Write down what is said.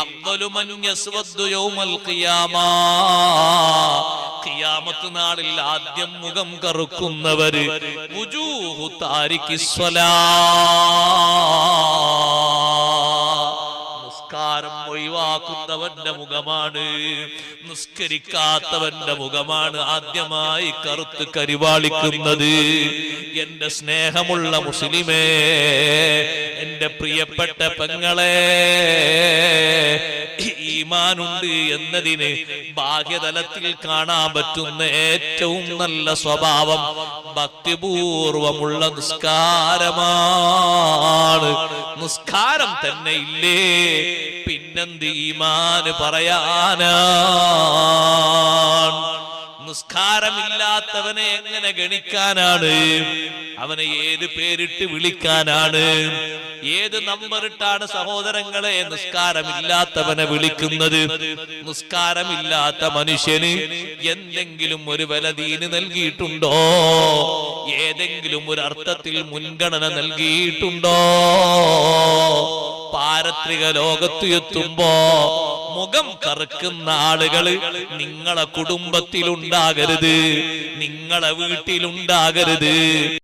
അഫ്ദലു മൻ യസ്വദ്ദു യൗമൽ ഖിയാമ, ഖിയാമത്ത് നാളിൽ ആദ്യം മുഖം കറുക്കുന്നവര് വുജൂഹു താരിഖിസ്സലാ, നിസ്കാരം ഒഴിവാക്കുന്നവന്റെ മുഖമാണ്, നിസ്കരിക്കാത്തവന്റെ മുഖമാണ് ആദ്യമായി കറുത്ത് കരിവാളിക്കുന്നത്. എന്റെ സ്നേഹമുള്ള മുസ്ലിമേ, എന്റെ പ്രിയപ്പെട്ട പെങ്ങളെ, ഈമാനുണ്ട് എന്നതിന് ബാഹ്യതലത്തിൽ കാണാൻ പറ്റുന്ന ഏറ്റവും നല്ല സ്വഭാവം ഭക്തിപൂർവമുള്ള നിസ്കാരമാണ്. നിസ്കാരം തന്നെ ഇല്ലേ, പിന്നെന്ത് ഈമാന് പറയാനാണ്? നിസ്കാരമില്ലാത്തവനെ എങ്ങനെ ഗണിക്കാനാണ്? അവനെ ഏത് പേരിട്ട് വിളിക്കാനാണ്? ഏത് നമ്പറിട്ടാണ് സഹോദരങ്ങളെ നിസ്കാരമില്ലാത്തവനെ വിളിക്കുന്നത്? നിസ്കാരമില്ലാത്ത മനുഷ്യന് എന്തെങ്കിലും ഒരു വില ദീന് നൽകിയിട്ടുണ്ടോ? ഏതെങ്കിലും ഒരു അർത്ഥത്തിൽ മുൻഗണന നൽകിയിട്ടുണ്ടോ? പാരത്രിക ലോകത്ത് എത്തുമ്പോ മുഖം കറുക്കുന്ന ആളുകള് നിങ്ങളെ കുടുംബത്തിലുണ്ടാകരുത്, നിങ്ങളെ വീട്ടിലുണ്ടാകരുത്.